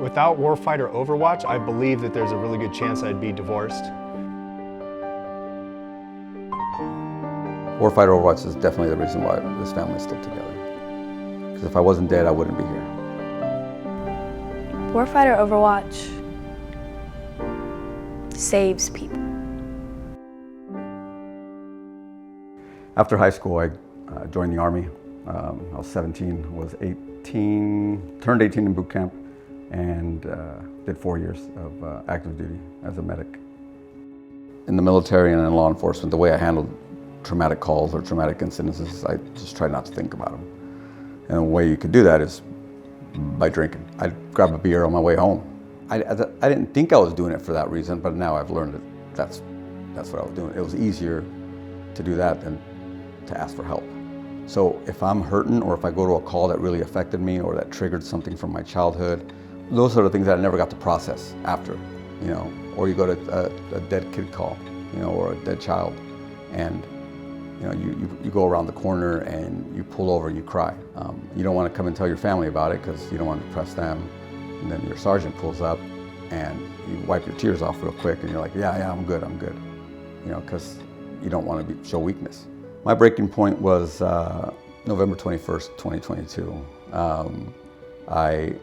Without Warfighter Overwatch, I believe that there's a really good chance I'd be divorced. Warfighter Overwatch is definitely the reason why this family is still together. Because if I wasn't dead, I wouldn't be here. Warfighter Overwatch saves people. After high school, I joined the Army. I was 17, was 18, turned 18 in boot camp, and did 4 years of active duty as a medic. In the military and in law enforcement, the way I handled traumatic calls or traumatic incidents is I just tried not to think about them. And the way you could do that is by drinking. I'd grab a beer on my way home. I didn't think I was doing it for that reason, but now I've learned that that's what I was doing. It was easier to do that than to ask for help. So if I'm hurting, or if I go to a call that really affected me or that triggered something from my childhood, those are the things that I never got to process after, or you go to a dead kid call, or a dead child, and you go around the corner and you pull over and you cry. You don't want to come and tell your family about it because you don't want to depress them. And then your sergeant pulls up and you wipe your tears off real quick and you're like, yeah, I'm good. Because you don't want to show weakness. My breaking point was November 21st, 2022. I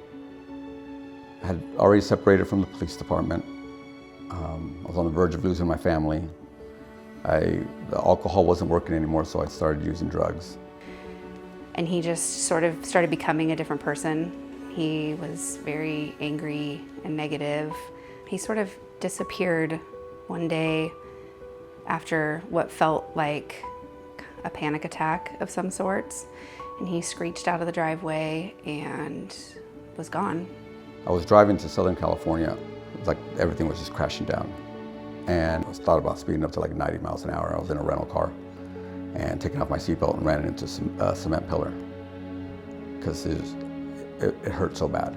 had already separated from the police department. I was on the verge of losing my family. The alcohol wasn't working anymore, so I started using drugs. And he just sort of started becoming a different person. He was very angry and negative. He sort of disappeared one day after what felt like a panic attack of some sorts. And he screeched out of the driveway and was gone. I was driving to Southern California. It was like everything was just crashing down. And I thought about speeding up to like 90 miles an hour. I was in a rental car and taking off my seatbelt and ran into a cement pillar because it hurt so bad.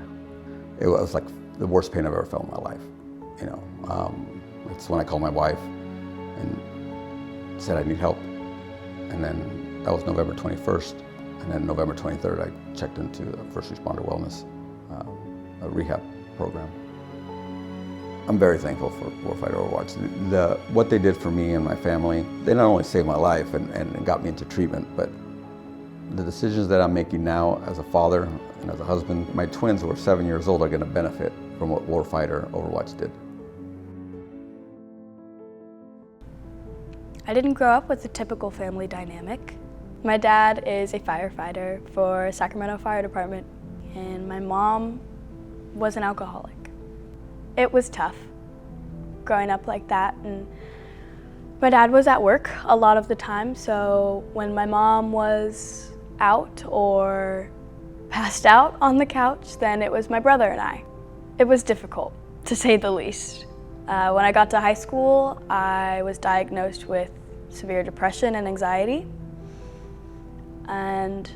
It was like the worst pain I've ever felt in my life. It's when I called my wife and said I need help. And then that was November 21st. And then November 23rd, I checked into a first responder wellness, a rehab program. I'm very thankful for Warfighter Overwatch. What they did for me and my family, they not only saved my life and got me into treatment, but the decisions that I'm making now as a father and as a husband, my twins who are 7 years old are going to benefit from what Warfighter Overwatch did. I didn't grow up with the typical family dynamic. My dad is a firefighter for Sacramento Fire Department, and my mom was an alcoholic. It was tough growing up like that, and my dad was at work a lot of the time, so when my mom was out or passed out on the couch, then it was my brother and I. It was difficult, to say the least. When I got to high school, I was diagnosed with severe depression and anxiety, and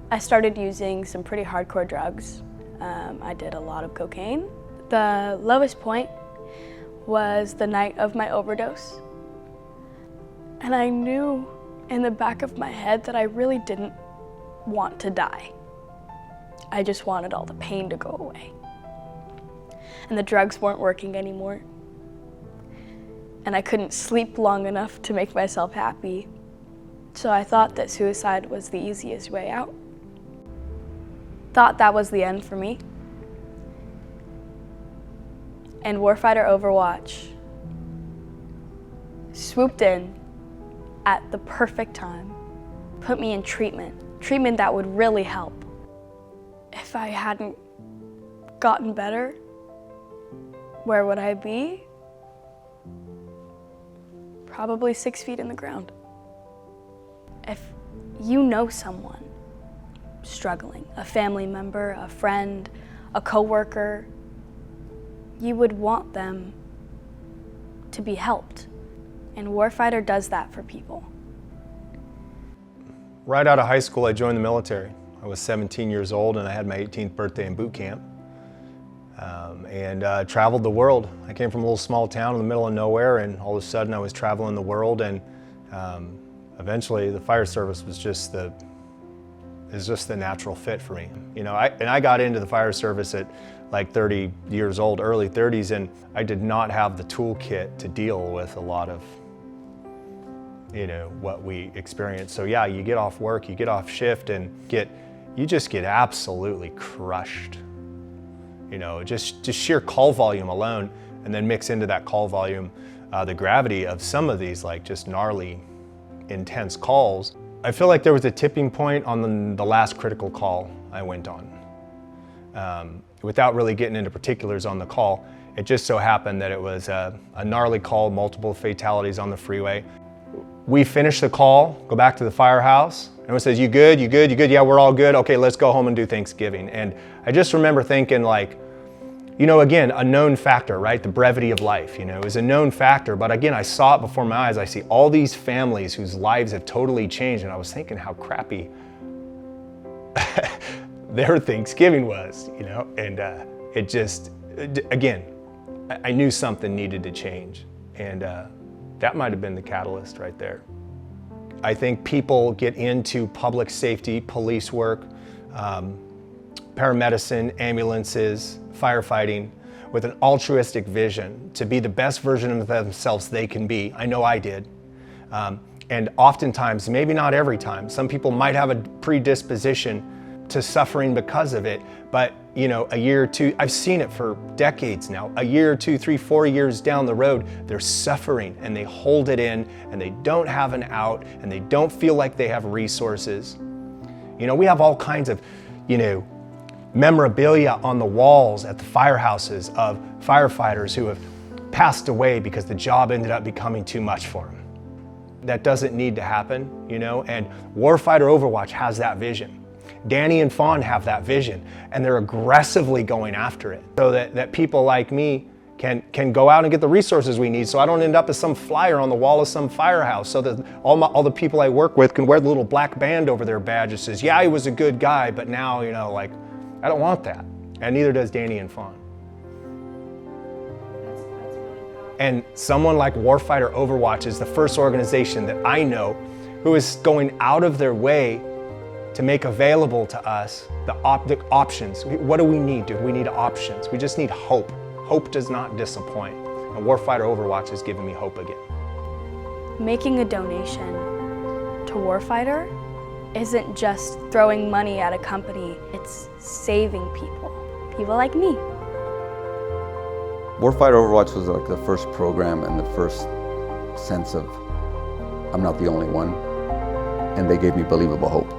I started using some pretty hardcore drugs. I did a lot of cocaine. The lowest point was the night of my overdose. And I knew in the back of my head that I really didn't want to die. I just wanted all the pain to go away. And the drugs weren't working anymore. And I couldn't sleep long enough to make myself happy. So I thought that suicide was the easiest way out. Thought that was the end for me. And Warfighter Overwatch swooped in at the perfect time, put me in treatment that would really help. If I hadn't gotten better, where would I be? Probably 6 feet in the ground. If you know someone struggling, a family member, a friend, a coworker, you would want them to be helped. And Warfighter does that for people. Right out of high school, I joined the military. I was 17 years old and I had my 18th birthday in boot camp. And traveled the world. I came from a little small town in the middle of nowhere, and all of a sudden I was traveling the world, and eventually the fire service was just the natural fit for me. I got into the fire service at like 30 years old, early 30s, and I did not have the toolkit to deal with a lot of, what we experienced. So yeah, you get off work, you get off shift, and you just get absolutely crushed. Just sheer call volume alone, and then mix into that call volume the gravity of some of these like just gnarly, intense calls. I feel like there was a tipping point on the last critical call I went on. Without really getting into particulars on the call, it just so happened that it was a gnarly call, multiple fatalities on the freeway. We finish the call, go back to the firehouse, and it says, you good, you good, you good? Yeah, we're all good. Okay, let's go home and do Thanksgiving. And I just remember thinking like, again, a known factor, right? The brevity of life, is a known factor. But again, I saw it before my eyes. I see all these families whose lives have totally changed. And I was thinking how crappy their Thanksgiving was, and it just, again, I knew something needed to change. And that might have been the catalyst right there. I think people get into public safety, police work, paramedicine, ambulances, firefighting with an altruistic vision to be the best version of themselves they can be. I know I did. And oftentimes, maybe not every time, some people might have a predisposition to suffering because of it, but a year or two, I've seen it for decades now, a year or 2, 3, 4 years down the road, they're suffering and they hold it in and they don't have an out and they don't feel like they have resources. We have all kinds of, memorabilia on the walls at the firehouses of firefighters who have passed away because the job ended up becoming too much for them. That doesn't need to happen, and Warfighter Overwatch has that vision. Danny and Fawn have that vision, and they're aggressively going after it so that people like me can go out and get the resources we need, so I don't end up as some flyer on the wall of some firehouse, so that all the people I work with can wear the little black band over their badge that says, yeah, he was a good guy, but now, I don't want that. And neither does Danny and Fawn. And someone like Warfighter Overwatch is the first organization that I know who is going out of their way to make available to us the options. What do we need? We need options. We just need hope. Hope does not disappoint. And Warfighter Overwatch has given me hope again. Making a donation to Warfighter isn't just throwing money at a company, it's saving people like me. Warfighter Overwatch was like the first program and the first sense of I'm not the only one, and they gave me believable hope.